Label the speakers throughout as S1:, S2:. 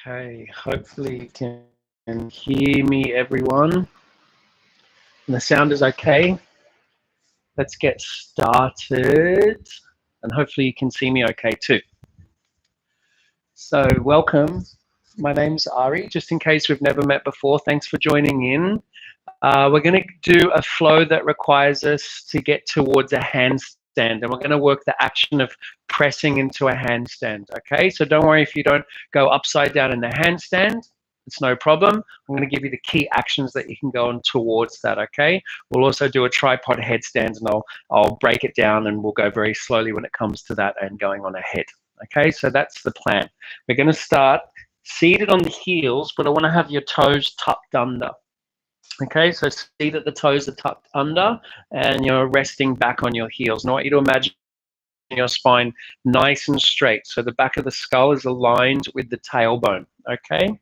S1: Okay, hopefully you can hear me, everyone. And the sound is okay. Let's get started. And hopefully you can see me okay too. So welcome. My name's Ari. Just in case we've never met before, thanks for joining in. We're going to do a flow that requires us to get towards a handstand, and we're going to work the action of pressing into a handstand. Okay, so don't worry if you don't go upside down in the handstand. It's no problem. I'm going to give you the key actions that you can go on towards that. Okay, we'll also do a tripod headstand, and I'll break it down, and we'll go very slowly when it comes to that and going on ahead. Okay, so that's the plan. We're going to start seated on the heels, but I want to have your toes tucked under. Okay, so see that the toes are tucked under and you're resting back on your heels. And I want you to imagine your spine nice and straight. So the back of the skull is aligned with the tailbone. Okay,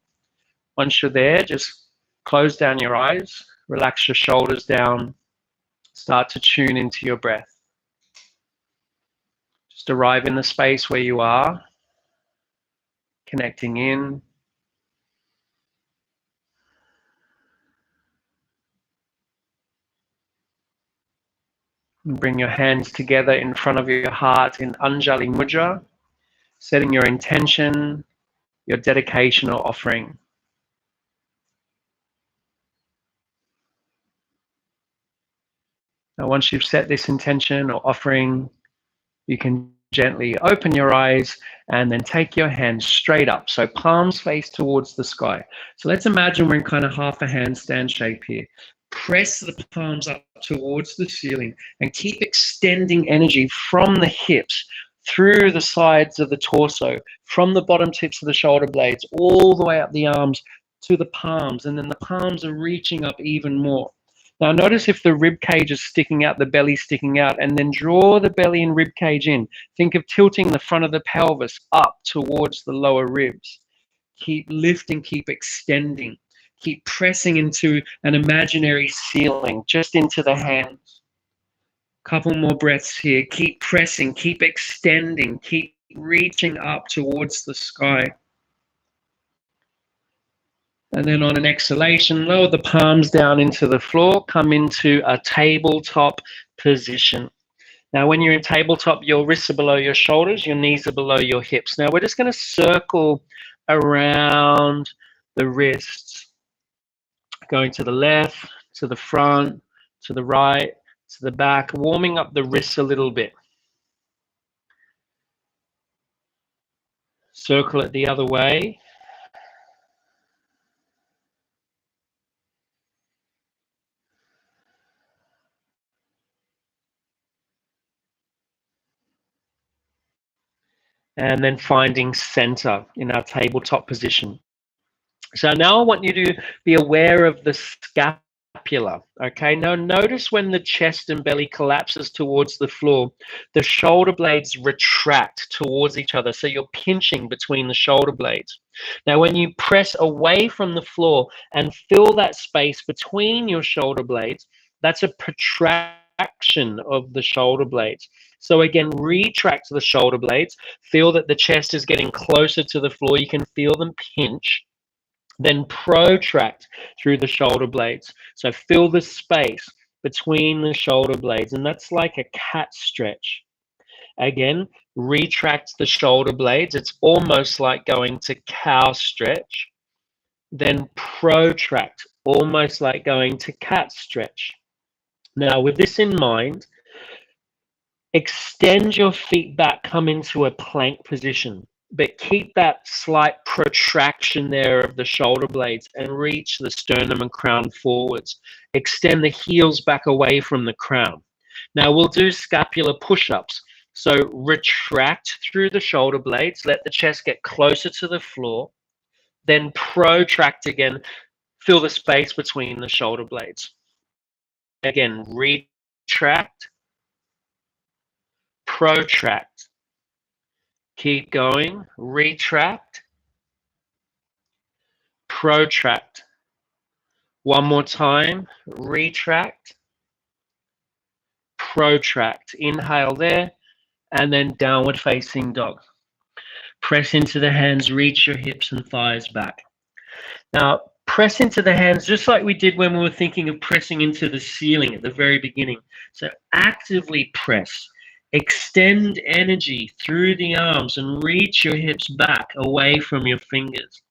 S1: once you're there, just close down your eyes, relax your shoulders down, start to tune into your breath. Just arrive in the space where you are, connecting in. Bring your hands together in front of your heart in Anjali Mudra, setting your intention, your dedication or offering. Now, once you've set this intention or offering, you can gently open your eyes and then take your hands straight up. So palms face towards the sky. So let's imagine we're in kind of half a handstand shape here. Press the palms up towards the ceiling and keep extending energy from the hips through the sides of the torso, from the bottom tips of the shoulder blades, all the way up the arms to the palms. And then the palms are reaching up even more. Now notice if the rib cage is sticking out, the belly sticking out, and then draw the belly and rib cage in. Think of tilting the front of the pelvis up towards the lower ribs. Keep lifting, keep extending. Keep pressing into an imaginary ceiling, just into the hands. Couple more breaths here. Keep pressing, keep extending, keep reaching up towards the sky. And then on an exhalation, lower the palms down into the floor, come into a tabletop position. Now, when you're in tabletop, your wrists are below your shoulders, your knees are below your hips. Now, we're just going to circle around the wrists, going to the left, to the front, to the right, to the back, warming up the wrists a little bit. Circle it the other way. And then finding center in our tabletop position. So now I want you to be aware of the scapula, okay? Now notice when the chest and belly collapses towards the floor, the shoulder blades retract towards each other, so you're pinching between the shoulder blades. Now when you press away from the floor and fill that space between your shoulder blades, that's a protraction of the shoulder blades. So again, retract the shoulder blades, feel that the chest is getting closer to the floor, you can feel them pinch. Then protract through the shoulder blades. So fill the space between the shoulder blades, and that's like a cat stretch. Again, retract the shoulder blades. It's almost like going to cow stretch. Then protract, almost like going to cat stretch. Now, with this in mind, extend your feet back, come into a plank position, but keep that slight protraction there of the shoulder blades and reach the sternum and crown forwards. Extend the heels back away from the crown. Now we'll do scapular push-ups. So retract through the shoulder blades, let the chest get closer to the floor, then protract again, fill the space between the shoulder blades. Again, retract, protract. Keep going, retract, protract. One more time, retract, protract. Inhale there, and then downward facing dog. Press into the hands, reach your hips and thighs back. Now, press into the hands just like we did when we were thinking of pressing into the ceiling at the very beginning. So actively press. Extend energy through the arms and reach your hips back away from your fingers.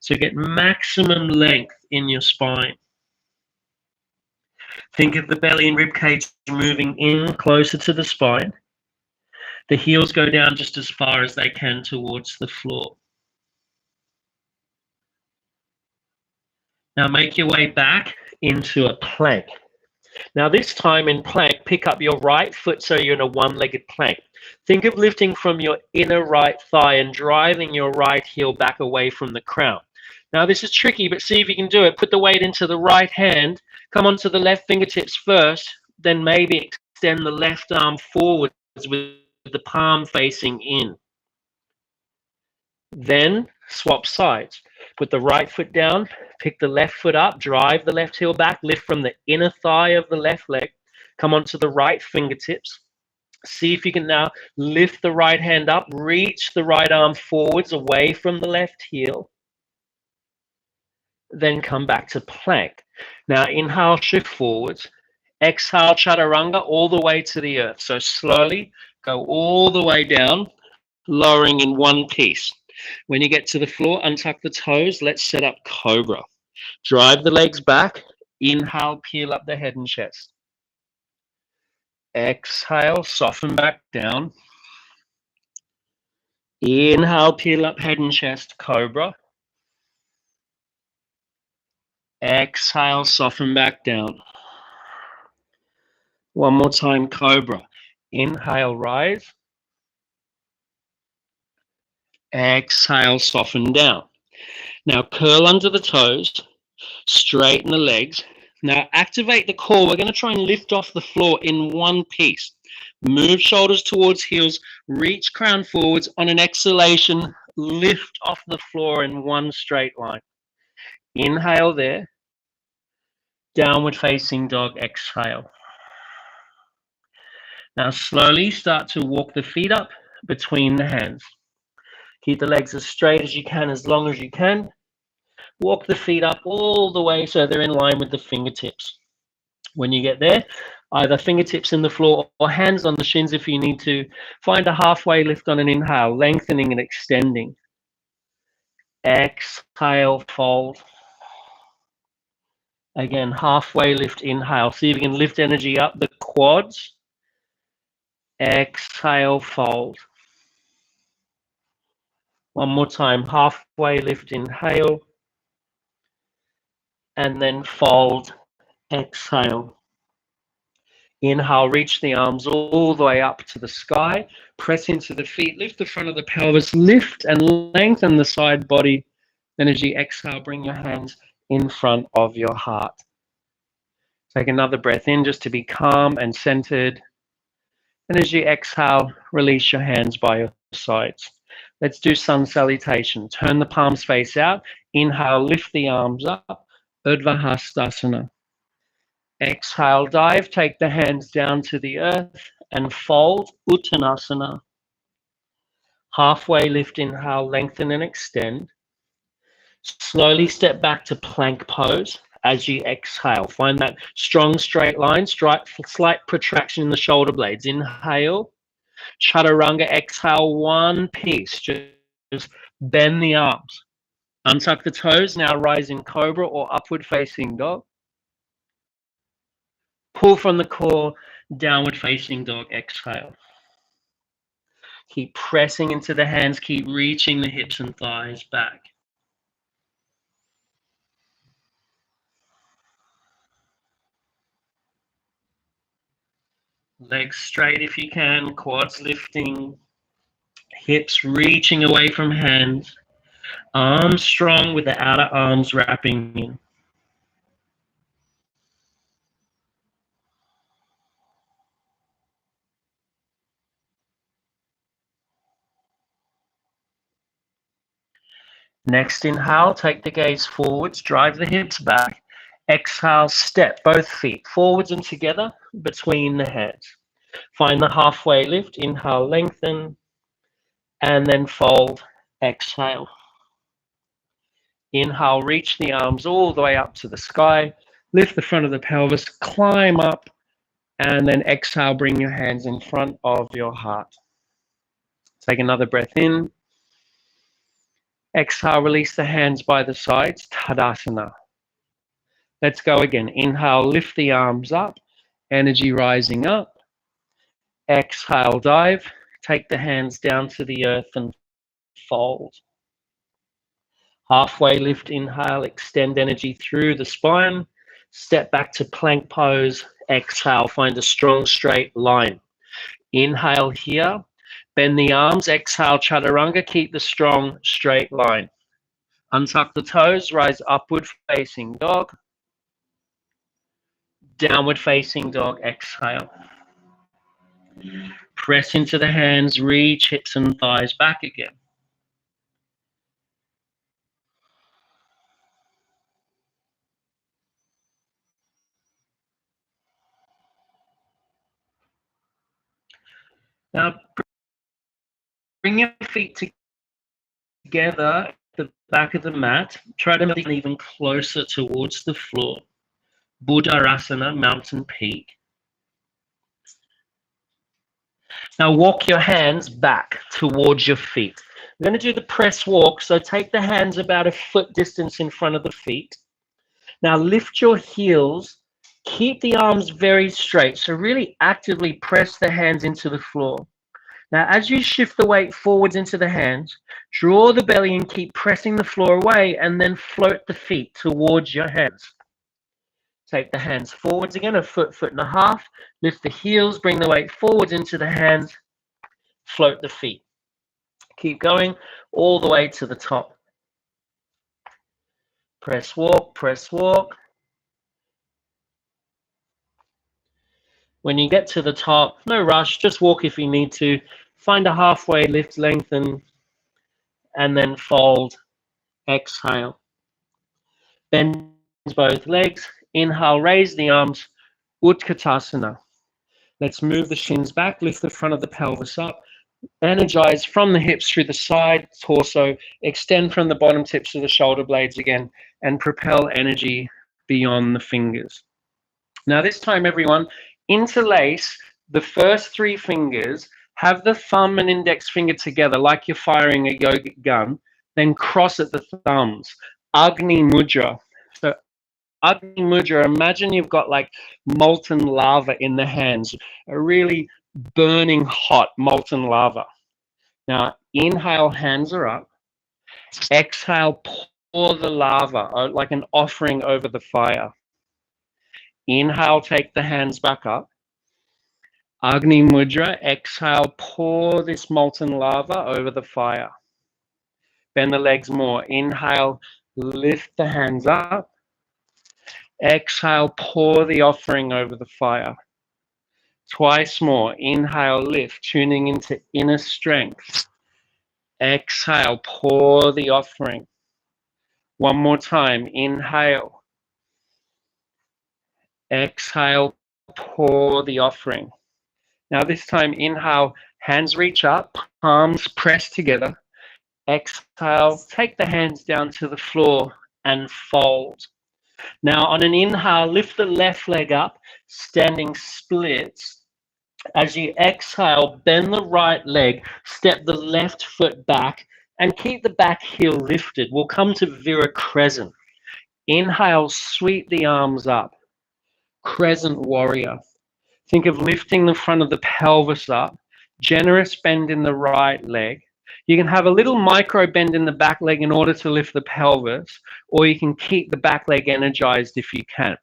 S1: So get maximum length in your spine. Think of the belly and rib cage moving in closer to the spine. The heels go down just as far as they can towards the floor. Now make your way back into a plank. Now this time in plank, pick up your right foot so you're in a one-legged plank. Think of lifting from your inner right thigh and driving your right heel back away from the crown. Now this is tricky, but see if you can do it. Put the weight into the right hand, come onto the left fingertips first, then maybe extend the left arm forwards with the palm facing in. Then swap sides. Put the right foot down, pick the left foot up, drive the left heel back, lift from the inner thigh of the left leg, come onto the right fingertips. See if you can now lift the right hand up, reach the right arm forwards away from the left heel. Then come back to plank. Now inhale, shift forwards. Exhale, chaturanga all the way to the earth. So slowly go all the way down, lowering in one piece. When you get to the floor, untuck the toes. Let's set up cobra. Drive the legs back. Inhale, peel up the head and chest. Exhale, soften back down. Inhale, peel up head and chest, cobra. Exhale, soften back down. One more time, cobra. Inhale, rise. Exhale, soften down. Now curl under the toes, straighten the legs. Now activate the core. We're going to try and lift off the floor in one piece. Move shoulders towards heels, reach crown forwards. On an exhalation, lift off the floor in one straight line. Inhale there. Downward facing dog, exhale. Now slowly start to walk the feet up between the hands. Keep the legs as straight as you can, as long as you can. Walk the feet up all the way so they're in line with the fingertips. When you get there, either fingertips in the floor or hands on the shins if you need to. Find a halfway lift on an inhale, lengthening and extending. Exhale, fold. Again, halfway lift, inhale. See if you can lift energy up the quads. Exhale, fold. One more time, halfway lift, inhale. And then fold, exhale. Inhale, reach the arms all the way up to the sky. Press into the feet, lift the front of the pelvis, lift and lengthen the side body. Then as you exhale, bring your hands in front of your heart. Take another breath in just to be calm and centered. And as you exhale, release your hands by your sides. Let's do sun salutation. Turn the palms face out. Inhale, lift the arms up. Urdhva Hastasana. Exhale, dive. Take the hands down to the earth and fold. Uttanasana. Halfway lift, inhale, lengthen and extend. Slowly step back to plank pose as you exhale. Find that strong straight line, slight protraction in the shoulder blades. Inhale, chaturanga, exhale, one piece. Just bend the arms. Untuck the toes, now rise in cobra or upward facing dog. Pull from the core, downward facing dog, exhale. Keep pressing into the hands, keep reaching the hips and thighs back. Legs straight if you can, quads lifting, hips reaching away from hands, arms strong with the outer arms wrapping in. Next inhale, take the gaze forwards, drive the hips back. Exhale, step both feet forwards and together between the hands. Find the halfway lift. Inhale, lengthen, and then fold. Exhale. Inhale, reach the arms all the way up to the sky. Lift the front of the pelvis, climb up, and then exhale, bring your hands in front of your heart. Take another breath in. Exhale, release the hands by the sides, Tadasana. Let's go again. Inhale, lift the arms up, energy rising up. Exhale, dive. Take the hands down to the earth and fold. Halfway lift, inhale, extend energy through the spine. Step back to plank pose. Exhale, find a strong straight line. Inhale here, bend the arms. Exhale, chaturanga, keep the strong straight line. Untuck the toes, rise upward facing dog. Downward facing dog, exhale. Press into the hands, reach hips and thighs back again. Now, bring your feet together at the back of the mat. Try to move even closer towards the floor. Buddhasana, mountain peak. Now walk your hands back towards your feet. We're going to do the press walk, so take the hands about a foot distance in front of the feet. Now lift your heels, keep the arms very straight, so really actively press the hands into the floor. Now as you shift the weight forwards into the hands, draw the belly and keep pressing the floor away, and then float the feet towards your hands. Take the hands forwards again, a foot, foot and a half. Lift the heels, bring the weight forwards into the hands, float the feet. Keep going all the way to the top. Press walk, press walk. When you get to the top, no rush, just walk if you need to. Find a halfway lift, lengthen, and then fold. Exhale. Bend both legs. Inhale, raise the arms. Utkatasana. Let's move the shins back, lift the front of the pelvis up. Energize from the hips through the side, torso. Extend from the bottom tips of the shoulder blades again, and propel energy beyond the fingers. Now this time, everyone, interlace the first three fingers, have the thumb and index finger together like you're firing a yogic gun, then cross at the thumbs. Agni Mudra. So Agni Mudra, imagine you've got like molten lava in the hands, a really burning hot molten lava. Now inhale, hands are up. Exhale, pour the lava like an offering over the fire. Inhale, take the hands back up. Agni Mudra, exhale, pour this molten lava over the fire. Bend the legs more. Inhale, lift the hands up. Exhale, pour the offering over the fire. Twice more. Inhale, lift, tuning into inner strength. Exhale, pour the offering. One more time. Inhale. Exhale, pour the offering. Now this time, inhale, hands reach up, palms press together. Exhale, take the hands down to the floor and fold. Now on an inhale, lift the left leg up, standing splits. As you exhale, bend the right leg, step the left foot back, and keep the back heel lifted. We'll come to Vira Crescent. Inhale, sweep the arms up. Crescent Warrior. Think of lifting the front of the pelvis up, generous bend in the right leg. You can have a little micro bend in the back leg in order to lift the pelvis, or you can keep the back leg energized if you can.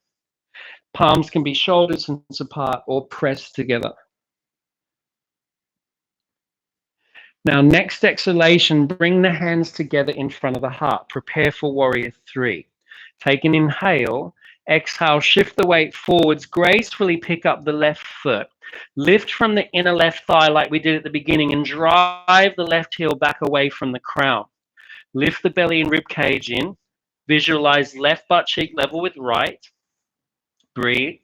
S1: Palms can be shoulder distance apart or pressed together. Now, next exhalation, bring the hands together in front of the heart. Prepare for Warrior 3. Take an inhale. Exhale, shift the weight forwards, gracefully pick up the left foot. Lift from the inner left thigh like we did at the beginning and drive the left heel back away from the crown. Lift the belly and rib cage in. Visualize left butt cheek level with right. Breathe.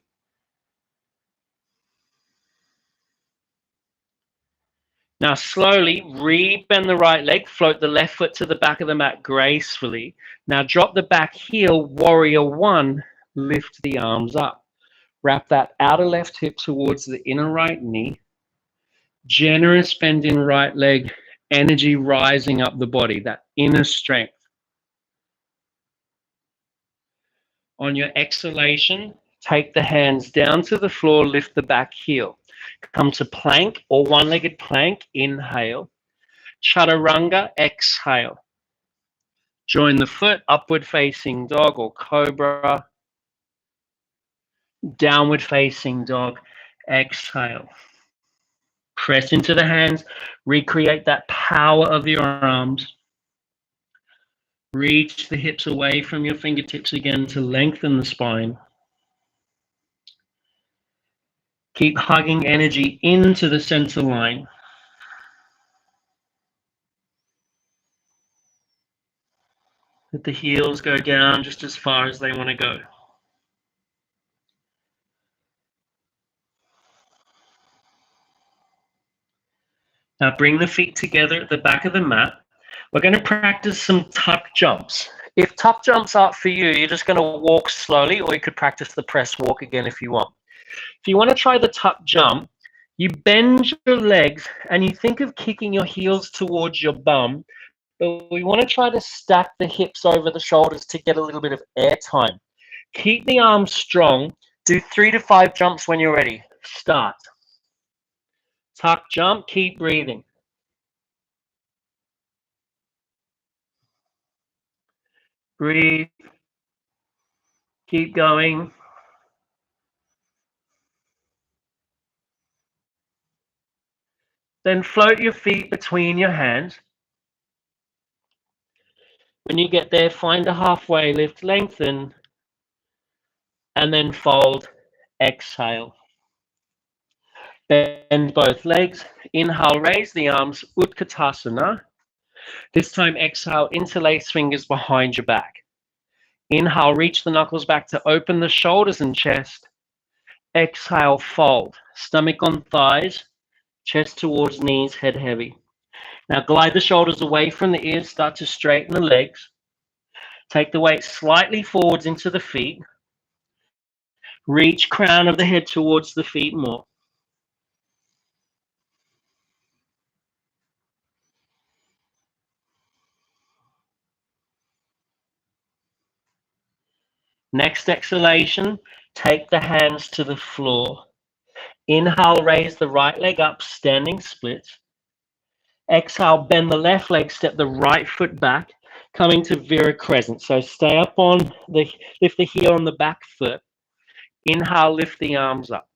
S1: Now slowly re-bend the right leg, float the left foot to the back of the mat gracefully. Now drop the back heel, warrior one, lift the arms up. Wrap that outer left hip towards the inner right knee. Generous bend in right leg, energy rising up the body, that inner strength. On your exhalation, take the hands down to the floor, lift the back heel. Come to plank or one-legged plank, inhale. Chaturanga, exhale. Join the foot, upward facing dog or cobra. Downward facing dog, exhale. Press into the hands, recreate that power of your arms. Reach the hips away from your fingertips again to lengthen the spine. Keep hugging energy into the center line. Let the heels go down just as far as they want to go. Now bring the feet together at the back of the mat. We're going to practice some tuck jumps. If tuck jumps aren't for you, you're just going to walk slowly, or you could practice the press walk again if you want. If you want to try the tuck jump, you bend your legs and you think of kicking your heels towards your bum, but we want to try to stack the hips over the shoulders to get a little bit of air time. Keep the arms strong. Do 3 to 5 jumps when you're ready. Start. Tuck jump, keep breathing. Breathe. Keep going. Then float your feet between your hands. When you get there, find a halfway lift, lengthen, and then fold, exhale. Bend both legs. Inhale, raise the arms, Utkatasana. This time, exhale, interlace fingers behind your back. Inhale, reach the knuckles back to open the shoulders and chest. Exhale, fold. Stomach on thighs, chest towards knees, head heavy. Now glide the shoulders away from the ears, start to straighten the legs. Take the weight slightly forwards into the feet. Reach crown of the head towards the feet more. Next exhalation, take the hands to the floor. Inhale, raise the right leg up, standing splits. Exhale, bend the left leg, step the right foot back, coming to Vira Crescent. So stay up on lift the heel on the back foot. Inhale, lift the arms up.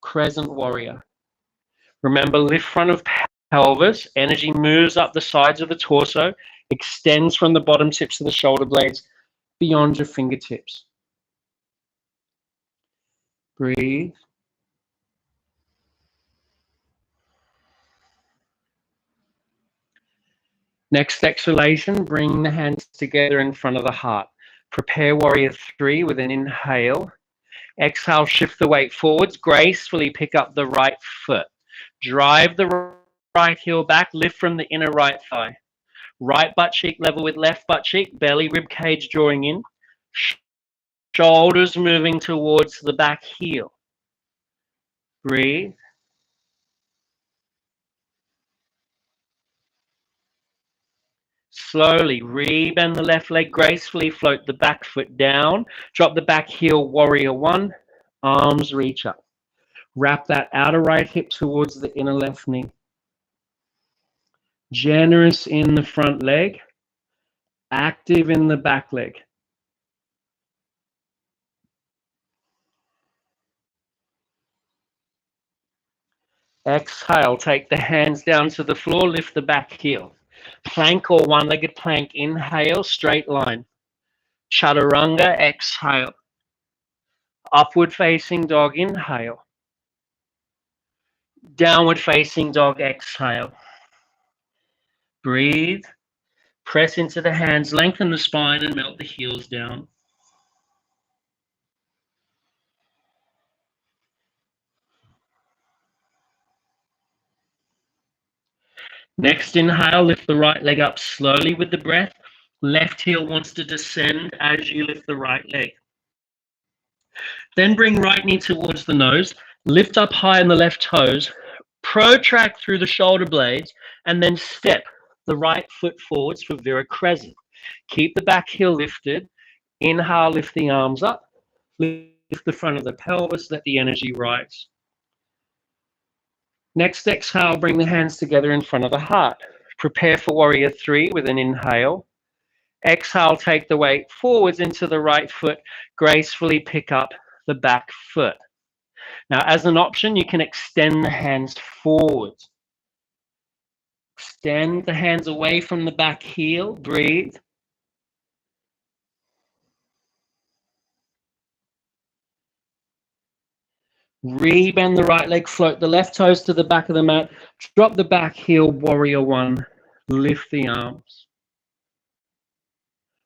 S1: Crescent Warrior. Remember, lift front of pelvis. Energy moves up the sides of the torso, extends from the bottom tips of the shoulder blades beyond your fingertips. Breathe. Next exhalation, bring the hands together in front of the heart. Prepare Warrior 3 with an inhale. Exhale, shift the weight forwards. Gracefully pick up the right foot. Drive the right heel back. Lift from the inner right thigh. Right butt cheek level with left butt cheek. Belly, rib cage drawing in. Shoulders moving towards the back heel. Breathe. Slowly re-bend the left leg gracefully, float the back foot down, drop the back heel, warrior one, arms reach up. Wrap that outer right hip towards the inner left knee. Generous in the front leg, active in the back leg. Exhale, take the hands down to the floor, lift the back heel. Plank or one-legged plank, inhale, straight line. Chaturanga, exhale. Upward facing dog, inhale. Downward facing dog, exhale. Breathe. Press into the hands, lengthen the spine and melt the heels down. Next inhale, lift the right leg up slowly with the breath. Left heel wants to descend as you lift the right leg. Then bring right knee towards the nose, lift up high on the left toes, protract through the shoulder blades, and then step the right foot forwards for Vira Crescent. Keep the back heel lifted. Inhale, lift the arms up. Lift the front of the pelvis, let the energy rise. Next exhale, bring the hands together in front of the heart. Prepare for Warrior 3 with an inhale. Exhale, take the weight forwards into the right foot. Gracefully pick up the back foot. Now, as an option, you can extend the hands forward. Extend the hands away from the back heel. Breathe. Rebend the right leg, float the left toes to the back of the mat. Drop the back heel, Warrior 1. Lift the arms.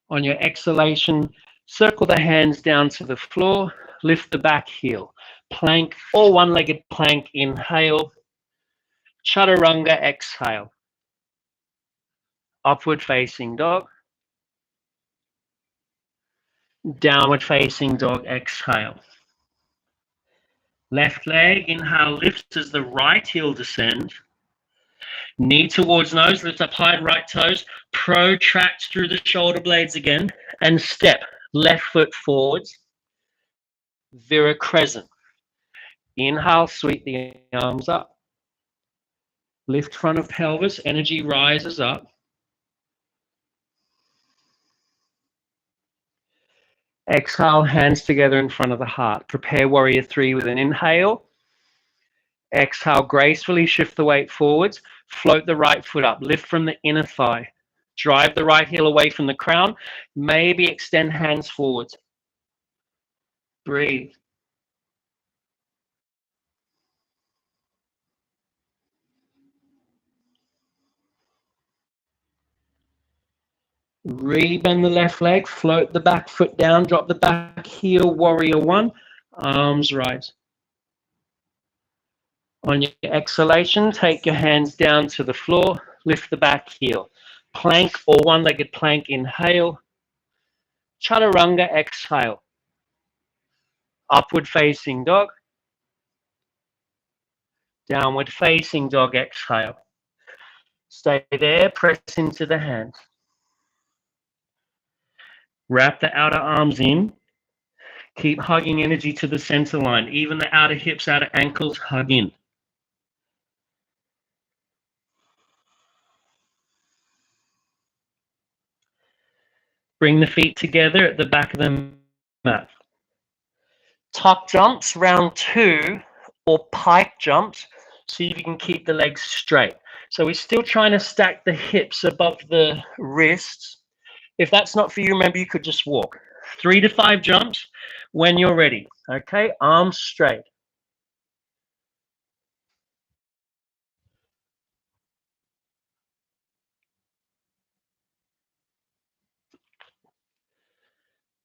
S1: On your exhalation, circle the hands down to the floor. Lift the back heel. Plank or one-legged plank, inhale. Chaturanga, exhale. Upward facing dog. Downward facing dog, exhale. Left leg, inhale, lifts as the right heel descends. Knee towards nose, lift up high right toes. Protract through the shoulder blades again. And step left foot forwards. Vira Crescent. Inhale, sweep the arms up. Lift front of pelvis, energy rises up. Exhale, hands together in front of the heart. Prepare Warrior 3 with an inhale. Exhale, gracefully shift the weight forwards. Float the right foot up. Lift from the inner thigh. Drive the right heel away from the crown. Maybe extend hands forwards. Breathe. Rebend the left leg. Float the back foot down. Drop the back heel, Warrior 1. Arms rise. On your exhalation, take your hands down to the floor. Lift the back heel. Plank or one-legged plank, inhale. Chaturanga, exhale. Upward facing dog. Downward facing dog, exhale. Stay there, press into the hands. Wrap the outer arms in. Keep hugging energy to the center line. Even the outer hips, outer ankles, hug in. Bring the feet together at the back of the mat. Tuck jumps, round 2, or pike jumps, so you can keep the legs straight. So we're still trying to stack the hips above the wrists. If that's not for you, remember you could just walk. 3 to 5 jumps when you're ready. Okay, arms straight.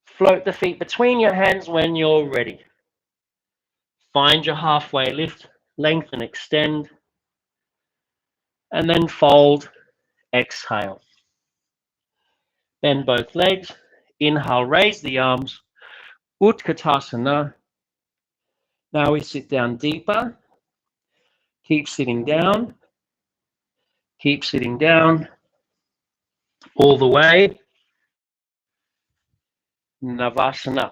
S1: Float the feet between your hands when you're ready. Find your halfway lift, lengthen, extend, and then fold, exhale. Bend both legs. Inhale, raise the arms. Utkatasana. Now we sit down deeper. Keep sitting down. Keep sitting down. All the way. Navasana.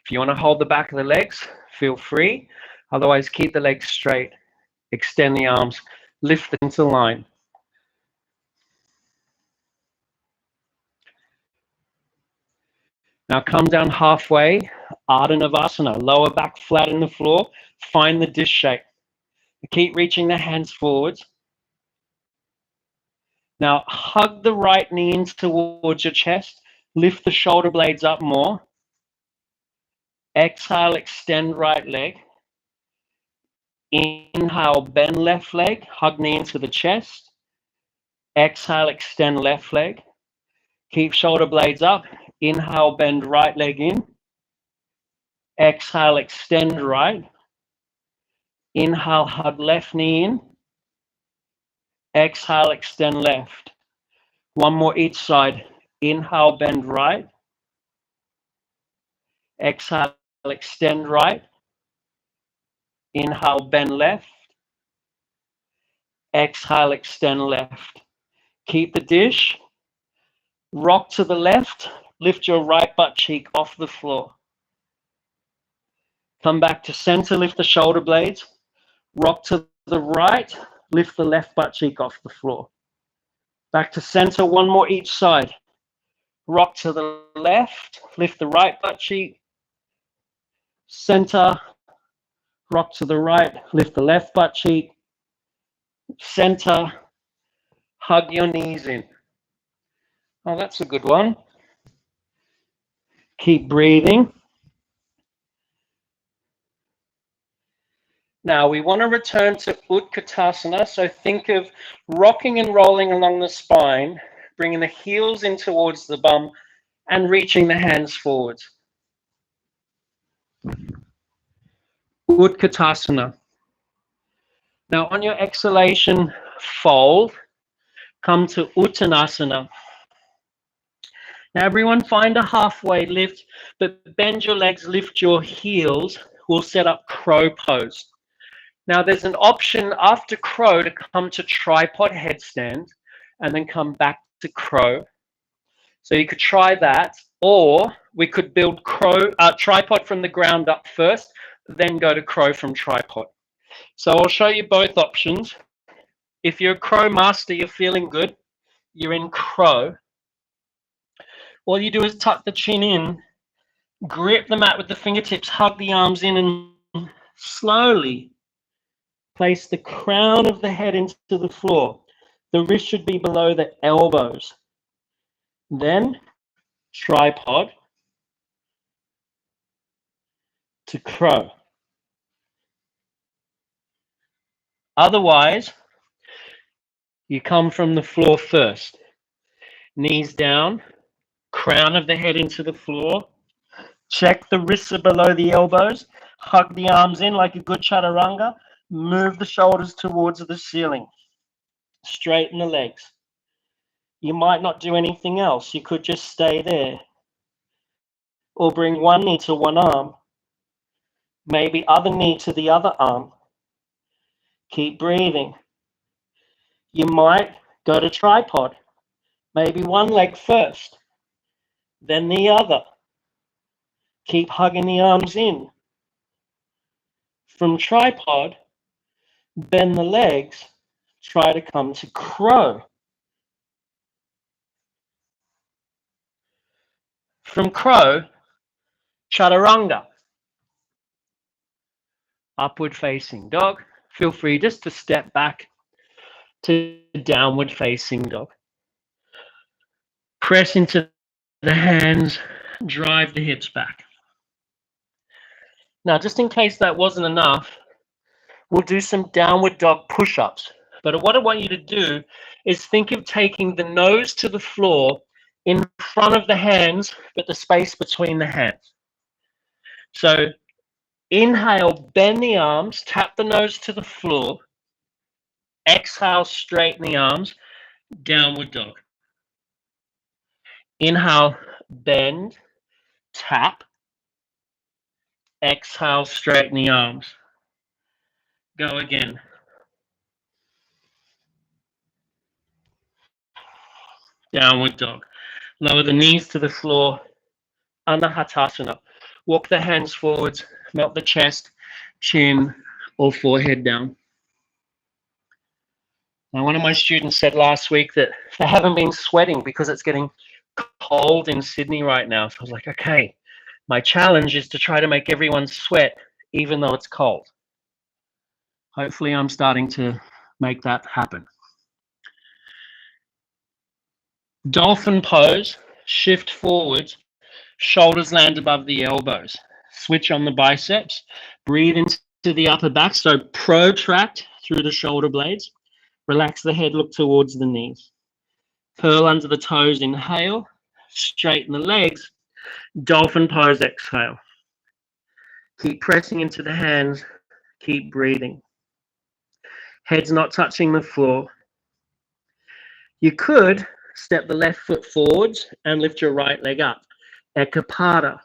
S1: If you want to hold the back of the legs, feel free. Otherwise, keep the legs straight. Extend the arms. Lift them into line. Now come down halfway. Ardha Navasana. Lower back flat in the floor. Find the dish shape. Keep reaching the hands forwards. Now hug the right knee in towards your chest. Lift the shoulder blades up more. Exhale, extend right leg. Inhale, bend left leg. Hug knee into the chest. Exhale, extend left leg. Keep shoulder blades up. Inhale, bend right leg in. Exhale, extend right. Inhale, hug left knee in. Exhale, extend left. One more each side. Inhale, bend right. Exhale, extend right. Inhale, bend left. Exhale, extend left. Keep the dish. Rock to the left. Lift your right butt cheek off the floor. Come back to center, lift the shoulder blades. Rock to the right, lift the left butt cheek off the floor. Back to center, one more each side. Rock to the left, lift the right butt cheek. Center, rock to the right, lift the left butt cheek. Center, hug your knees in. Oh, that's a good one. Keep breathing. Now we want to return to Utkatasana. So think of rocking and rolling along the spine, bringing the heels in towards the bum and reaching the hands forwards. Utkatasana. Now on your exhalation, fold, come to Uttanasana. Now everyone find a halfway lift, but bend your legs, lift your heels. We'll set up crow pose. Now there's an option after crow to come to tripod headstand and then come back to crow. So you could try that, or we could build tripod from the ground up first, then go to crow from tripod. So I'll show you both options. If you're a crow master, you're feeling good, you're in crow. All you do is tuck the chin in, grip the mat with the fingertips, hug the arms in, and slowly place the crown of the head into the floor. The wrist should be below the elbows. Then tripod to crow. Otherwise, you come from the floor first. Knees down, crown of the head into the floor. Check the wrists are below the elbows. Hug the arms in like a good chaturanga. Move the shoulders towards the ceiling. Straighten the legs. You might not do anything else. You could just stay there. Or bring one knee to one arm. Maybe other knee to the other arm. Keep breathing. You might go to tripod. Maybe one leg first, then the other. Keep hugging the arms in. From tripod, bend the legs, try to come to crow. From crow, chaturanga. Upward facing dog. Feel free just to step back to downward facing dog. Press into the hands, drive the hips back. Now, just in case that wasn't enough, we'll do some downward dog push-ups. But what I want you to do is think of taking the nose to the floor in front of the hands, but the space between the hands. So inhale, bend the arms, tap the nose to the floor. Exhale, straighten the arms, downward dog. Inhale, bend, tap. Exhale, straighten the arms. Go again. Downward dog. Lower the knees to the floor. Anahatasana. Walk the hands forwards, melt the chest, chin, or forehead down. Now, one of my students said last week that they haven't been sweating because it's getting cold in Sydney right now. So I was like, okay, my challenge is to try to make everyone sweat even though it's cold. Hopefully I'm starting to make that happen. Dolphin pose, shift forwards, shoulders land above the elbows. Switch on the biceps, breathe into the upper back, so protract through the shoulder blades. Relax the head, look towards the knees. Curl under the toes, inhale. Straighten the legs. Dolphin pose, exhale. Keep pressing into the hands. Keep breathing. Head's not touching the floor. You could step the left foot forwards and lift your right leg up. Ekapada.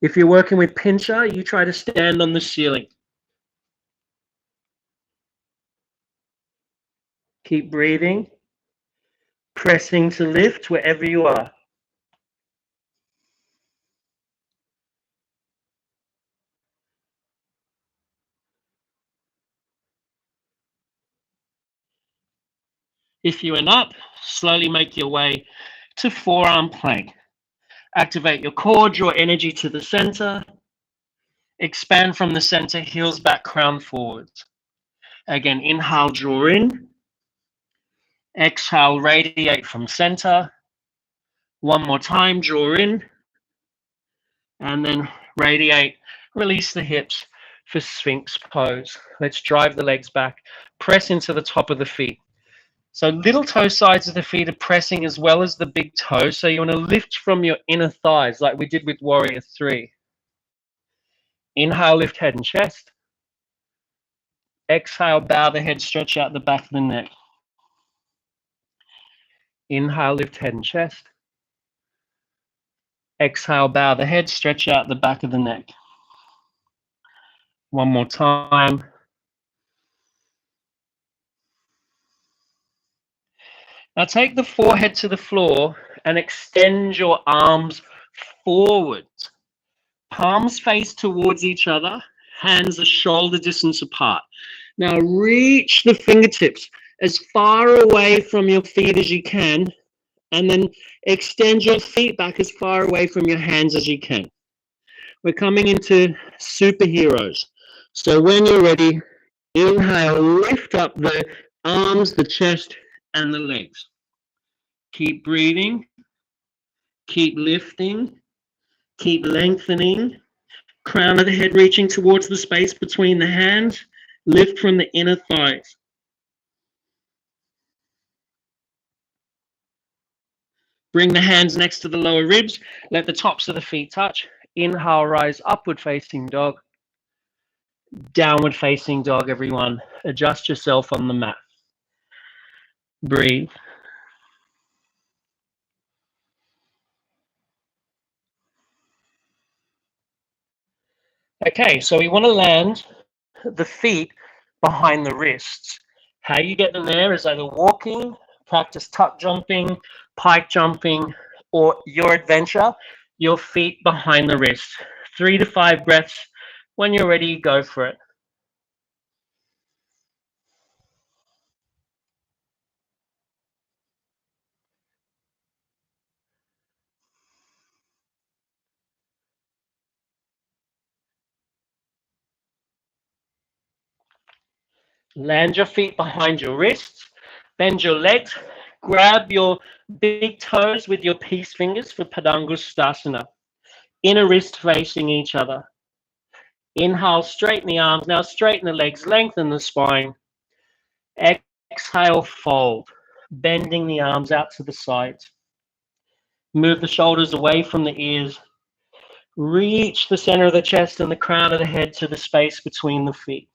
S1: If you're working with pincher, you try to stand on the ceiling. Keep breathing, pressing to lift wherever you are. If you are not, slowly make your way to forearm plank. Activate your core, draw energy to the center. Expand from the center, heels back, crown forwards. Again, inhale, draw in. Exhale, radiate from center. One more time, draw in. And then radiate, release the hips for Sphinx pose. Let's drive the legs back, press into the top of the feet. So little toe sides of the feet are pressing as well as the big toe. So you want to lift from your inner thighs like we did with Warrior 3. Inhale, lift head and chest. Exhale, bow the head, stretch out the back of the neck. Inhale, lift head and chest. Exhale, bow the head, stretch out the back of the neck. One more time. Now take the forehead to the floor and extend your arms forwards. Palms face towards each other, hands are shoulder distance apart. Now reach the fingertips as far away from your feet as you can, and then extend your feet back as far away from your hands as you can. We're coming into superheroes. So when you're ready, inhale, lift up the arms, the chest, and the legs. Keep breathing, keep lifting, keep lengthening. Crown of the head reaching towards the space between the hands. Lift from the inner thighs. Bring the hands next to the lower ribs. Let the tops of the feet touch. Inhale, rise, upward facing dog. Downward facing dog, everyone. Adjust yourself on the mat. Breathe. Okay, so we want to land the feet behind the wrists. How you get them there is either walking, practice tuck jumping, pike jumping, or your adventure, your feet behind the wrists. 3 to 5 breaths. When you're ready, go for it. Land your feet behind your wrists. Bend your legs. Grab your big toes with your peace fingers for Padangusthasana. Inner wrist facing each other. Inhale, straighten the arms. Now straighten the legs, lengthen the spine. Exhale, fold. Bending the arms out to the sides. Move the shoulders away from the ears. Reach the center of the chest and the crown of the head to the space between the feet.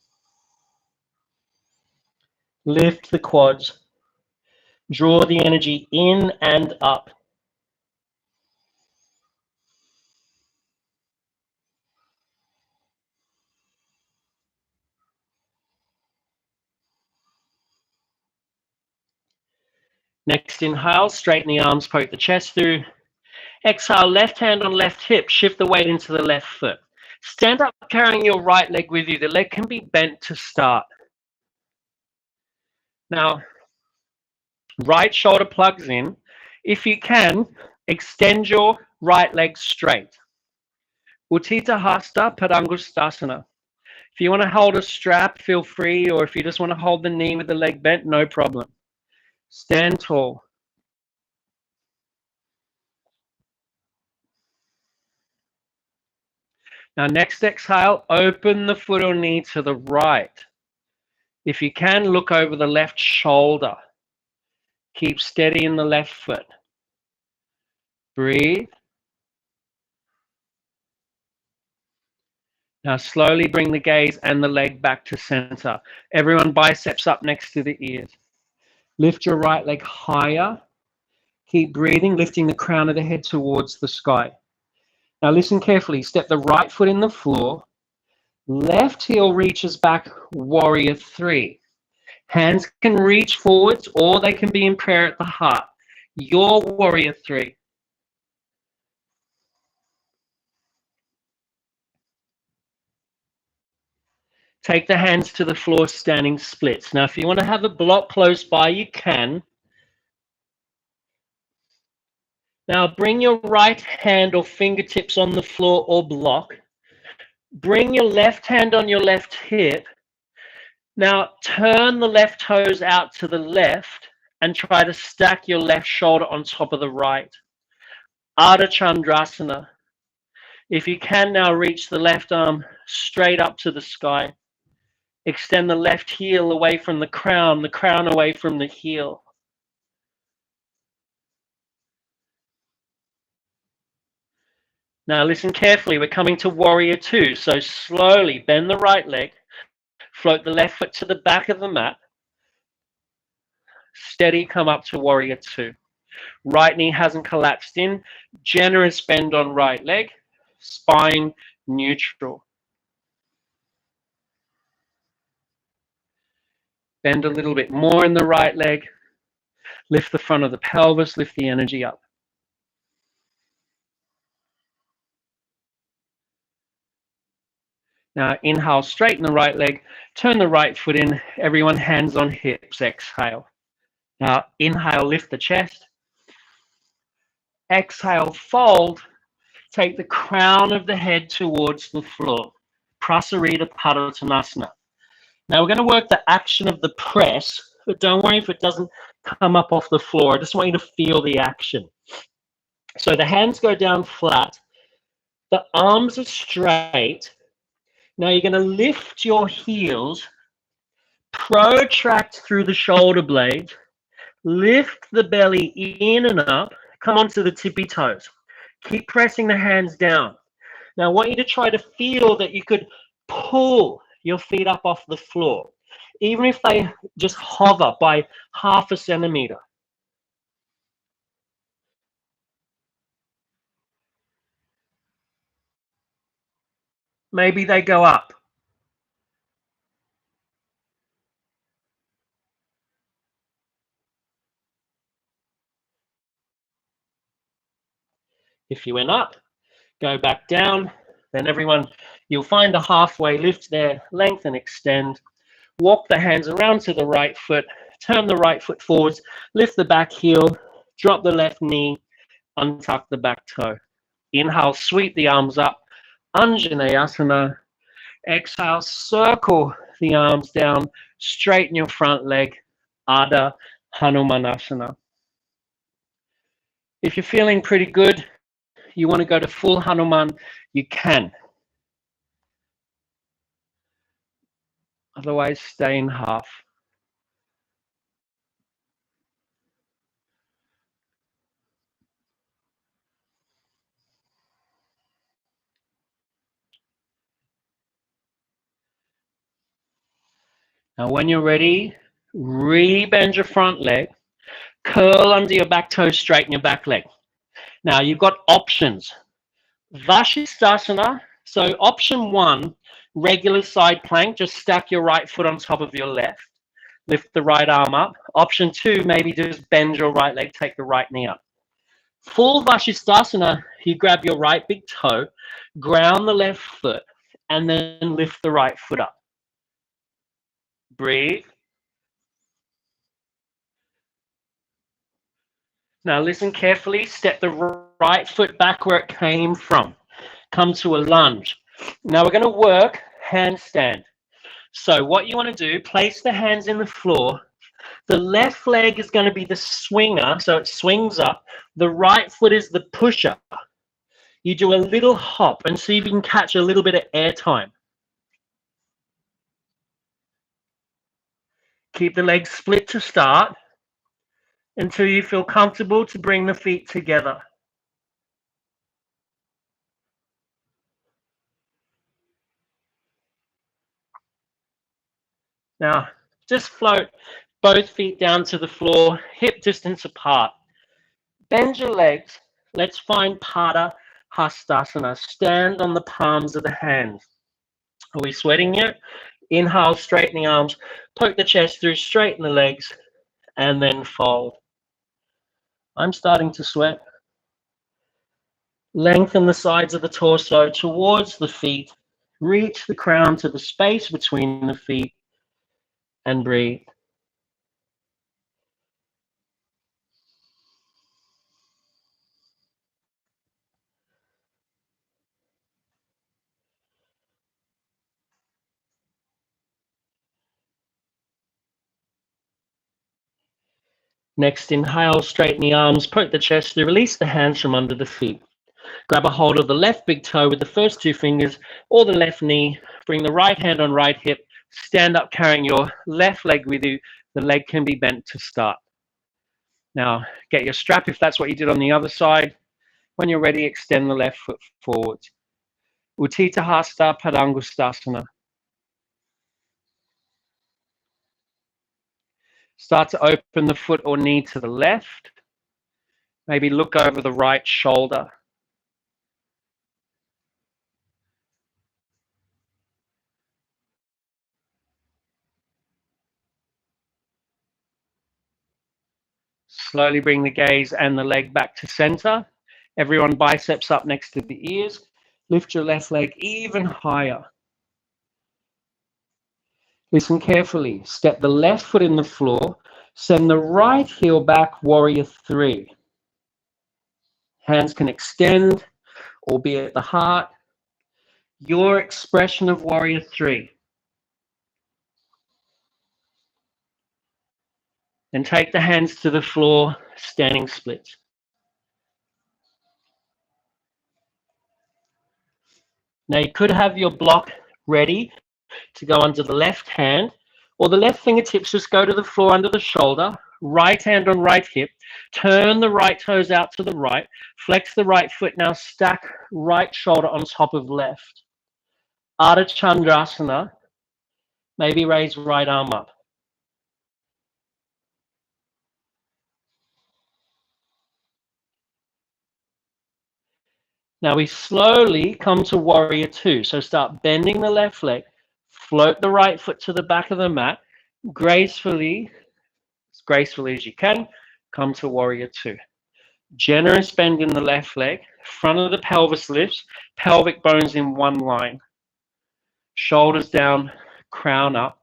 S1: Lift the quads. Draw the energy in and up. Next inhale, straighten the arms, poke the chest through. Exhale, left hand on left hip, shift the weight into the left foot. Stand up carrying your right leg with you. The leg can be bent to start. Now, right shoulder plugs in. If you can, extend your right leg straight. Utthita Hasta Padangusthasana. If you want to hold a strap, feel free, or if you just want to hold the knee with the leg bent, no problem. Stand tall. Now, next exhale, open the foot or knee to the right. If you can, look over the left shoulder. Keep steady in the left foot. Breathe. Now, slowly bring the gaze and the leg back to center. Everyone, biceps up next to the ears. Lift your right leg higher. Keep breathing, lifting the crown of the head towards the sky. Now listen carefully. Step the right foot in the floor. Left heel reaches back, warrior three. Hands can reach forwards or they can be in prayer at the heart. Your warrior three. Take the hands to the floor, standing splits. Now, if you want to have a block close by, you can. Now, bring your right hand or fingertips on the floor or block. Bring your left hand on your left hip. Now, turn the left toes out to the left and try to stack your left shoulder on top of the right. Ardha Chandrasana. If you can now, reach the left arm straight up to the sky. Extend the left heel away from the crown away from the heel. Now listen carefully, we're coming to warrior two. So slowly bend the right leg, float the left foot to the back of the mat. Steady, come up to warrior two. Right knee hasn't collapsed in. Generous bend on right leg. Spine neutral. Bend a little bit more in the right leg. Lift the front of the pelvis, lift the energy up. Now inhale, straighten the right leg. Turn the right foot in. Everyone hands on hips. Exhale. Now inhale, lift the chest. Exhale, fold. Take the crown of the head towards the floor. Prasarita Padottanasana. Now we're going to work the action of the press, but don't worry if it doesn't come up off the floor. I just want you to feel the action. So the hands go down flat. The arms are straight. Now you're going to lift your heels, protract through the shoulder blades, lift the belly in and up, come onto the tippy toes. Keep pressing the hands down. Now I want you to try to feel that you could pull your feet up off the floor, even if they just hover by 0.5 centimeter. Maybe they go up. If you went up, go back down. Then everyone, you'll find a halfway lift there, lengthen, extend. Walk the hands around to the right foot, turn the right foot forwards, lift the back heel, drop the left knee, untuck the back toe. Inhale, sweep the arms up, Anjaneyasana. Exhale, circle the arms down, straighten your front leg, Ardha Hanumanasana. If you're feeling pretty good, you want to go to full Hanuman, you can. Otherwise, stay in half. Now, when you're ready, re-bend your front leg, curl under your back toe, straighten your back leg. Now, you've got options. Vashisthasana, so option one, regular side plank, just stack your right foot on top of your left. Lift the right arm up. Option two, maybe just bend your right leg, take the right knee up. Full Vashisthasana, you grab your right big toe, ground the left foot, and then lift the right foot up. Breathe. Now listen carefully, step the right foot back where it came from. Come to a lunge. Now we're going to work handstand. So what you want to do, place the hands in the floor. The left leg is going to be the swinger, so it swings up. The right foot is the pusher. You do a little hop and see if you can catch a little bit of air time. Keep the legs split to start until you feel comfortable to bring the feet together. Now, just float both feet down to the floor, hip distance apart. Bend your legs. Let's find Pada Hastasana. Stand on the palms of the hands. Are we sweating yet? Inhale, straighten the arms, poke the chest through, straighten the legs, and then fold. I'm starting to sweat. Lengthen the sides of the torso towards the feet. Reach the crown to the space between the feet and breathe. Next, inhale, straighten the arms, poke the chest through, release the hands from under the feet. Grab a hold of the left big toe with the first two fingers or the left knee. Bring the right hand on right hip. Stand up carrying your left leg with you. The leg can be bent to start. Now, get your strap if that's what you did on the other side. When you're ready, extend the left foot forward. Utthita Hasta Padangusthasana. Start to open the foot or knee to the left. Maybe look over the right shoulder. Slowly bring the gaze and the leg back to center. Everyone biceps up next to the ears. Lift your left leg even higher. Listen carefully. Step the left foot in the floor. Send the right heel back, warrior three. Hands can extend or be at the heart. Your expression of warrior three. Then take the hands to the floor, standing splits. Now you could have your block ready to go under the left hand, or the left fingertips just go to the floor under the shoulder, right hand on right hip, turn the right toes out to the right, flex the right foot, now stack right shoulder on top of left. Ardha Chandrasana, maybe raise right arm up. Now we slowly come to warrior two. So start bending the left leg, float the right foot to the back of the mat, gracefully, as gracefully as you can, come to warrior two. Generous bend in the left leg, front of the pelvis lifts, pelvic bones in one line. Shoulders down, crown up.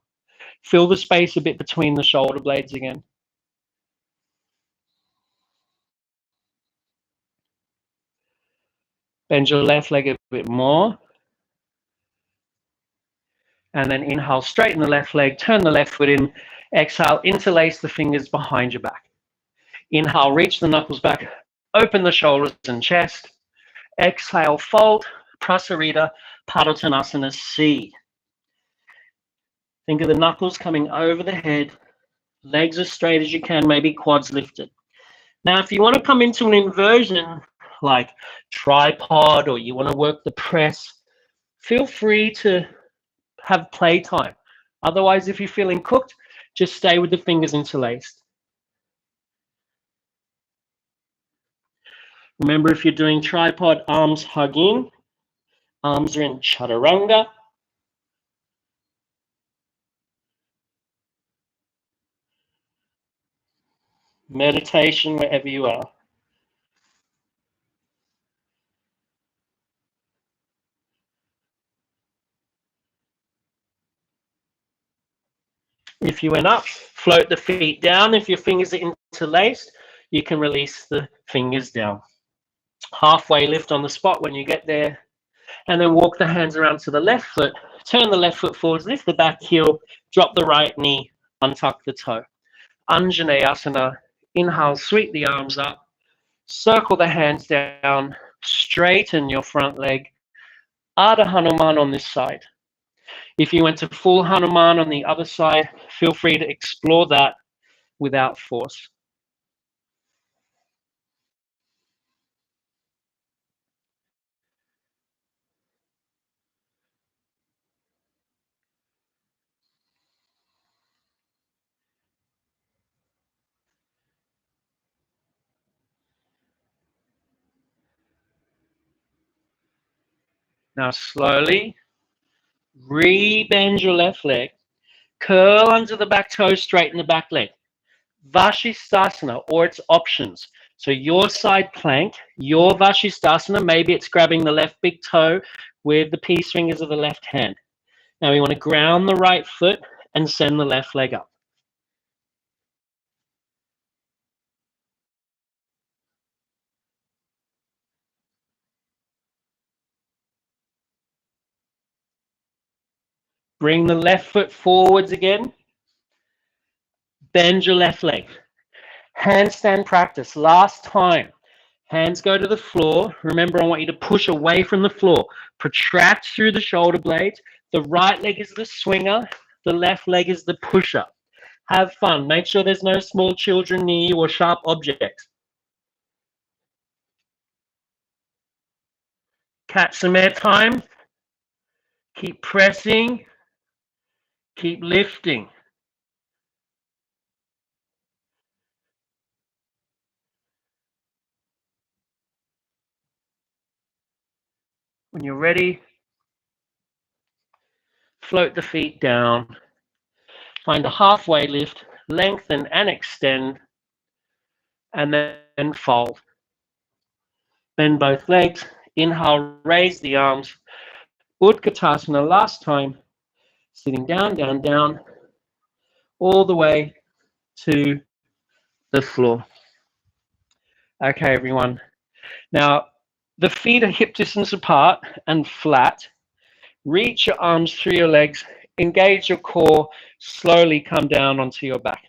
S1: Fill the space a bit between the shoulder blades again. Bend your left leg a bit more. And then inhale, straighten the left leg, turn the left foot in. Exhale, interlace the fingers behind your back. Inhale, reach the knuckles back, open the shoulders and chest. Exhale, fold, Prasarita Padottanasana C. Think of the knuckles coming over the head, legs as straight as you can, maybe quads lifted. Now, if you want to come into an inversion like tripod or you want to work the press, feel free to have playtime. Otherwise, if you're feeling cooked, just stay with the fingers interlaced. Remember, if you're doing tripod, arms hug in, arms are in chaturanga. Meditation wherever you are. If you went up, float the feet down. If your fingers are interlaced, you can release the fingers down. Halfway lift on the spot when you get there. And then walk the hands around to the left foot. Turn the left foot forwards, lift the back heel, drop the right knee, untuck the toe. Anjaneyasana. Inhale, sweep the arms up. Circle the hands down. Straighten your front leg. Ardha Hanuman on this side. If you went to full Hanuman on the other side, feel free to explore that without force. Now slowly re-bend your left leg. Curl under the back toe, straighten the back leg. Vashisthasana, or its options. So your side plank, your Vashisthasana, maybe it's grabbing the left big toe with the peace fingers of the left hand. Now we want to ground the right foot and send the left leg up. Bring the left foot forwards again. Bend your left leg. Handstand practice. Last time. Hands go to the floor. Remember, I want you to push away from the floor. Protract through the shoulder blades. The right leg is the swinger. The left leg is the pusher. Have fun. Make sure there's no small children near you or sharp objects. Catch some air time. Keep pressing. Keep lifting. When you're ready, float the feet down. Find a halfway lift, lengthen and extend, and then fold. Bend both legs. Inhale, raise the arms. Utkatasana last time. Sitting down, down, down, all the way to the floor. Okay, everyone. Now, the feet are hip distance apart and flat. Reach your arms through your legs. Engage your core. Slowly come down onto your back.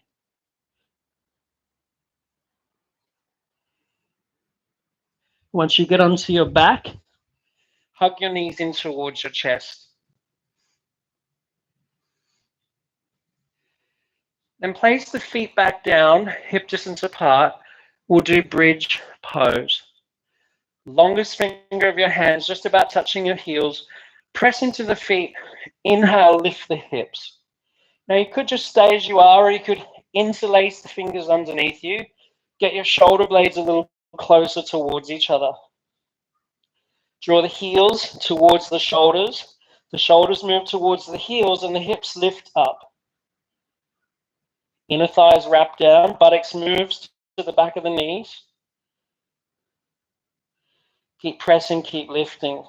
S1: Once you get onto your back, hug your knees in towards your chest. Then place the feet back down, hip distance apart. We'll do bridge pose. Longest finger of your hands just about touching your heels. Press into the feet. Inhale, lift the hips. Now you could just stay as you are, or you could interlace the fingers underneath you. Get your shoulder blades a little closer towards each other. Draw the heels towards the shoulders. The shoulders move towards the heels and the hips lift up. Inner thighs wrap down, buttocks moves to the back of the knees. Keep pressing, keep lifting.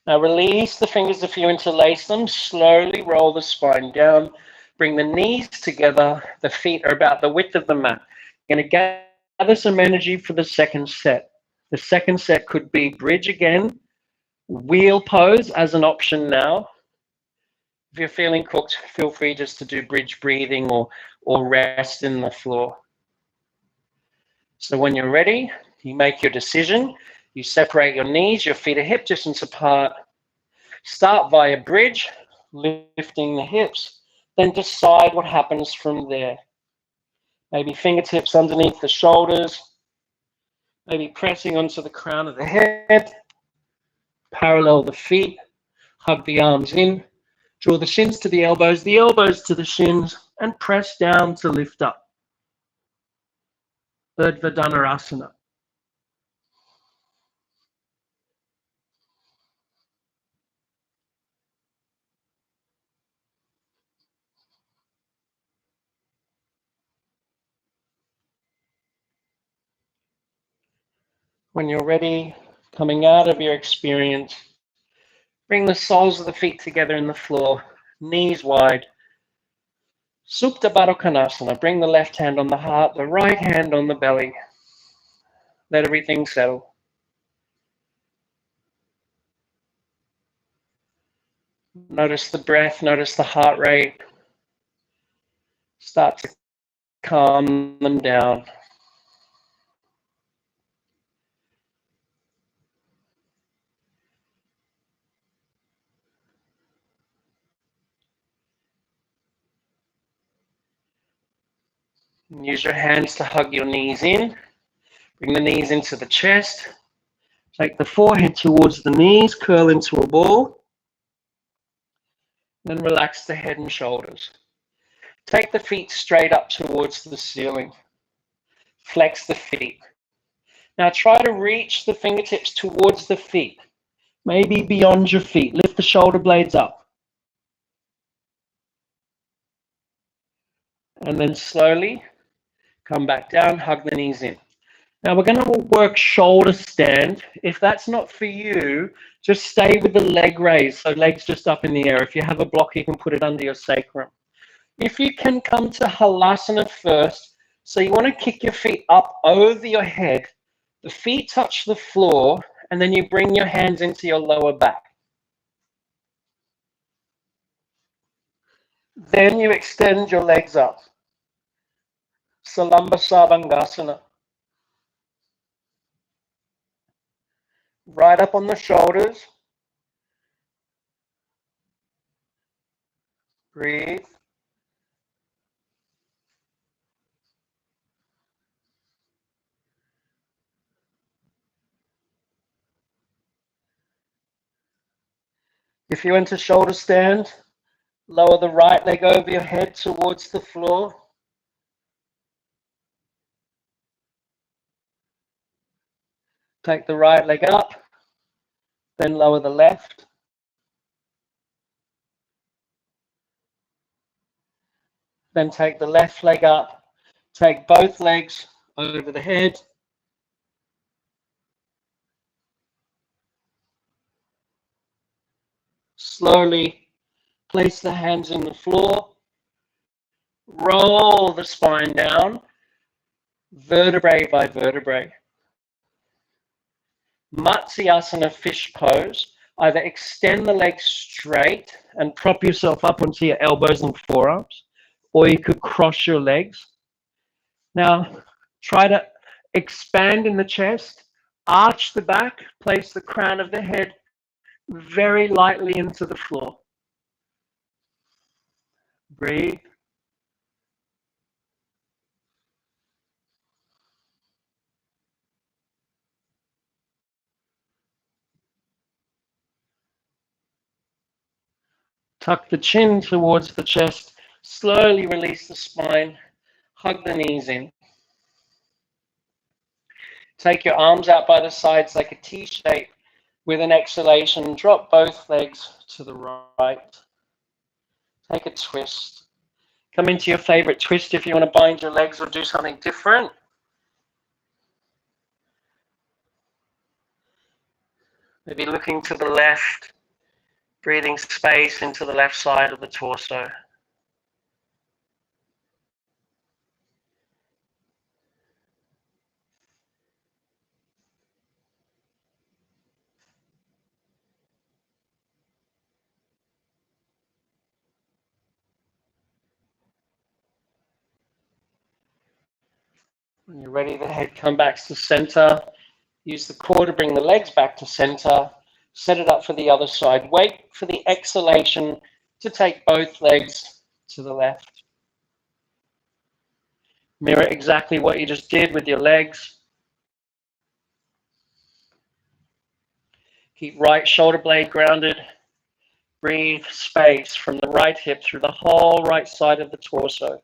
S1: Now release the fingers if you interlace them. Slowly roll the spine down. Bring the knees together. The feet are about the width of the mat. You're going to gather some energy for the second set. The second set could be bridge again. Wheel pose as an option now. If you're feeling cooked, feel free just to do bridge breathing or rest in the floor. So when you're ready, you make your decision. You separate your knees, your feet are hip distance apart. Start via bridge, lifting the hips. Then decide what happens from there. Maybe fingertips underneath the shoulders. Maybe pressing onto the crown of the head. Parallel the feet. Hug the arms in. Draw the shins to the elbows to the shins, and press down to lift up. Urdhva Dhanurasana. When you're ready, coming out of your experience, bring the soles of the feet together in the floor, knees wide. Supta Baddha Konasana. Bring the left hand on the heart, the right hand on the belly. Let everything settle. Notice the breath, notice the heart rate. Start to calm them down. Use your hands to hug your knees in. Bring the knees into the chest. Take the forehead towards the knees, curl into a ball. Then relax the head and shoulders. Take the feet straight up towards the ceiling. Flex the feet. Now try to reach the fingertips towards the feet, maybe beyond your feet. Lift the shoulder blades up. And then slowly come back down, hug the knees in. Now we're going to work shoulder stand. If that's not for you, just stay with the leg raise, so legs just up in the air. If you have a block, you can put it under your sacrum. If you can come to halasana first, so you want to kick your feet up over your head, the feet touch the floor, and then you bring your hands into your lower back. Then you extend your legs up. Salamba Sarvangasana. Right up on the shoulders. Breathe. If you enter shoulder stand, lower the right leg over your head towards the floor. Take the right leg up, then lower the left. Then take the left leg up, take both legs over the head. Slowly place the hands on the floor. Roll the spine down, vertebrae by vertebrae. Matsyasana fish pose. Either extend the legs straight and prop yourself up onto your elbows and forearms, or you could cross your legs. Now, try to expand in the chest, arch the back, place the crown of the head very lightly into the floor. Breathe. Tuck the chin towards the chest. Slowly release the spine. Hug the knees in. Take your arms out by the sides like a T shape. With an exhalation, drop both legs to the right. Take a twist. Come into your favorite twist if you want to bind your legs or do something different. Maybe looking to the left, breathing space into the left side of the torso. When you're ready, the head come back to center. Use the core to bring the legs back to center. Set it up for the other side. Wait for the exhalation to take both legs to the left. Mirror exactly what you just did with your legs. Keep right shoulder blade grounded. Breathe space from the right hip through the whole right side of the torso.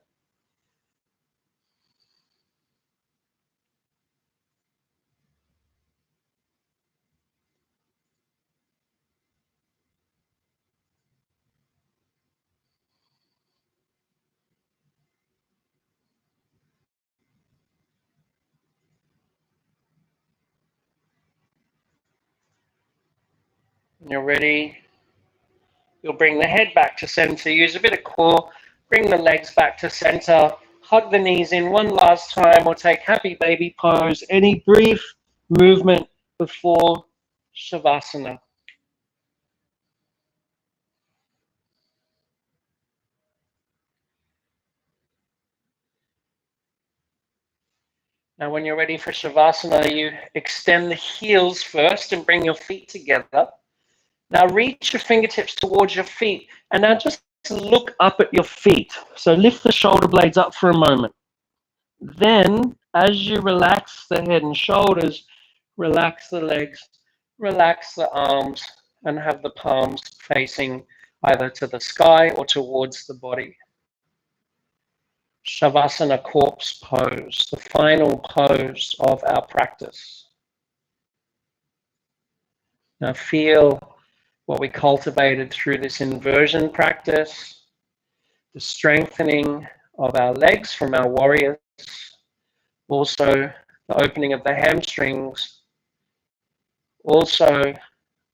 S1: When you're ready, you'll bring the head back to center. Use a bit of core. Bring the legs back to center. Hug the knees in one last time, or take happy baby pose. Any brief movement before Shavasana. Now, when you're ready for Shavasana, you extend the heels first and bring your feet together. Now, reach your fingertips towards your feet, and now just look up at your feet. So lift the shoulder blades up for a moment. Then, as you relax the head and shoulders, relax the legs, relax the arms, and have the palms facing either to the sky or towards the body. Shavasana corpse pose, the final pose of our practice. Now feel what we cultivated through this inversion practice, the strengthening of our legs from our warriors, also the opening of the hamstrings, also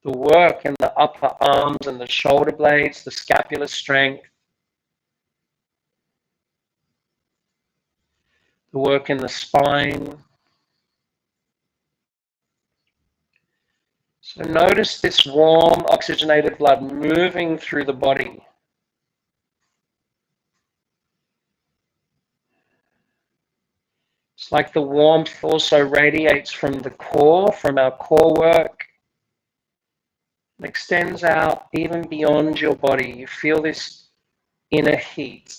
S1: the work in the upper arms and the shoulder blades, the scapular strength, the work in the spine. So notice this warm, oxygenated blood moving through the body. It's like the warmth also radiates from the core, from our core work. It extends out even beyond your body. You feel this inner heat,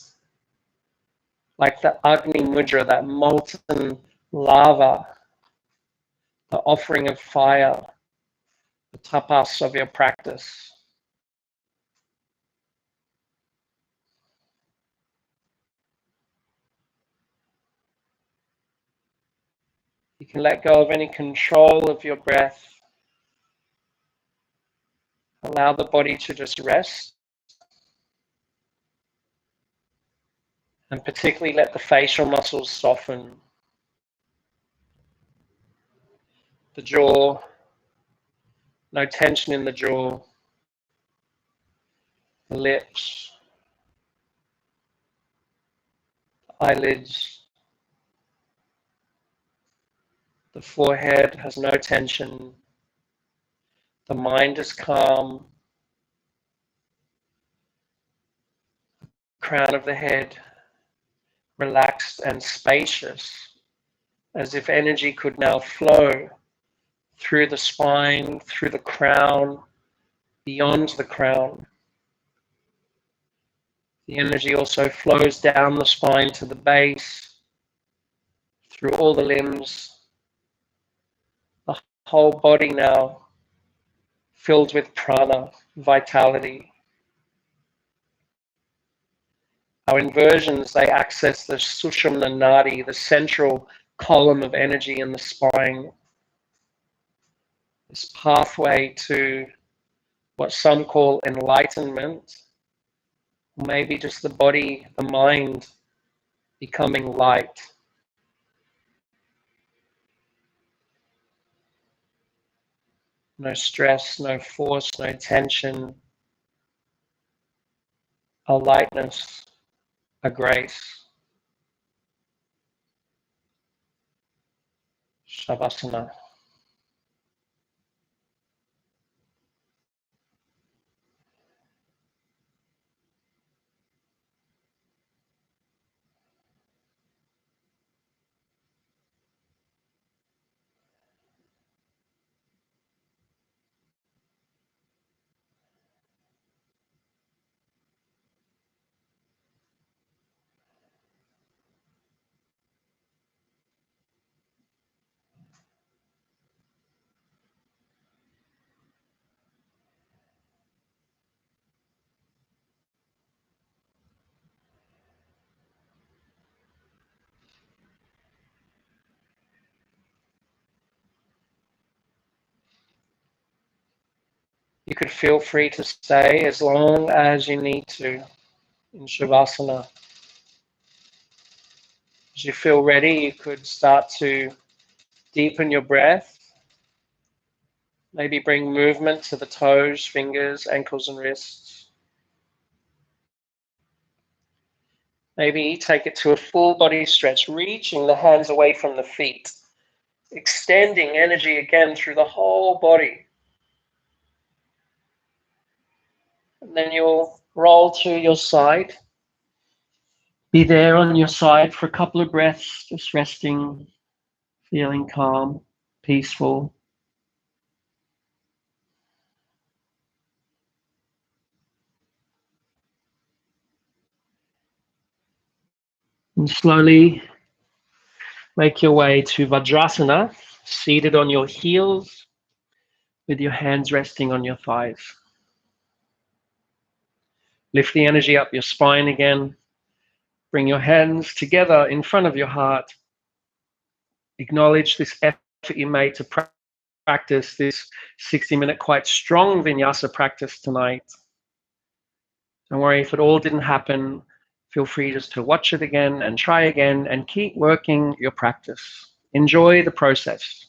S1: like the Agni Mudra, that molten lava, the offering of fire, the tapas of your practice. You can let go of any control of your breath. Allow the body to just rest. And particularly let the facial muscles soften. The jaw, no tension in the jaw. The lips, the eyelids. The forehead has no tension. The mind is calm. Crown of the head relaxed and spacious, as if energy could now flow through the spine, through the crown, beyond the crown. The energy also flows down the spine to the base, through all the limbs, the whole body now filled with prana, vitality. Our inversions, they access the Sushumna Nadi, the central column of energy in the spine. This pathway to what some call enlightenment, or maybe just the body, the mind becoming light. No stress, no force, no tension. A lightness, a grace. Shavasana. You could feel free to stay as long as you need to in Shavasana. As you feel ready, you could start to deepen your breath. Maybe bring movement to the toes, fingers, ankles, and wrists. Maybe take it to a full body stretch, reaching the hands away from the feet, extending energy again through the whole body. And then you'll roll to your side. Be there on your side for a couple of breaths, just resting, feeling calm, peaceful. And slowly make your way to Vajrasana, seated on your heels with your hands resting on your thighs. Lift the energy up your spine again. Bring your hands together in front of your heart. Acknowledge this effort you made to practice this 60-minute quite strong vinyasa practice tonight. Don't worry if it all didn't happen. Feel free just to watch it again and try again and keep working your practice. Enjoy the process.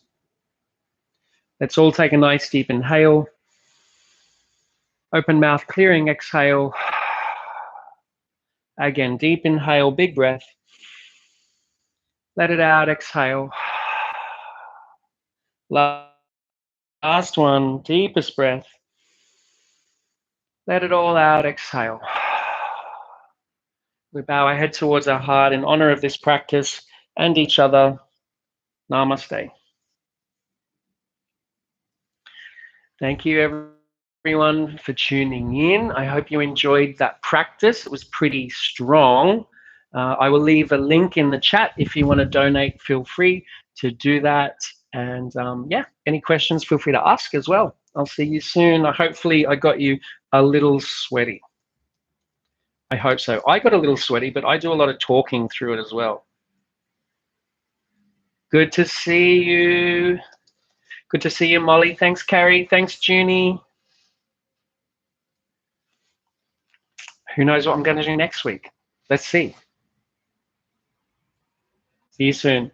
S1: Let's all take a nice deep inhale. Open mouth, clearing exhale. Again, deep inhale, big breath. Let it out, exhale. Last one, deepest breath. Let it all out, exhale. We bow our head towards our heart in honor of this practice and each other. Namaste. Thank you, everyone, for tuning in. I hope you enjoyed that practice. It was pretty strong. I will leave a link in the chat. If you want to donate, feel free to do that. And yeah, any questions, feel free to ask as well. I'll see you soon. Hopefully I got you a little sweaty. I hope so. I got a little sweaty, but I do a lot of talking through it as well. Good to see you. Good to see you, Molly. Thanks, Carrie. Thanks, Junie. Who knows what I'm going to do next week? Let's see. See you soon.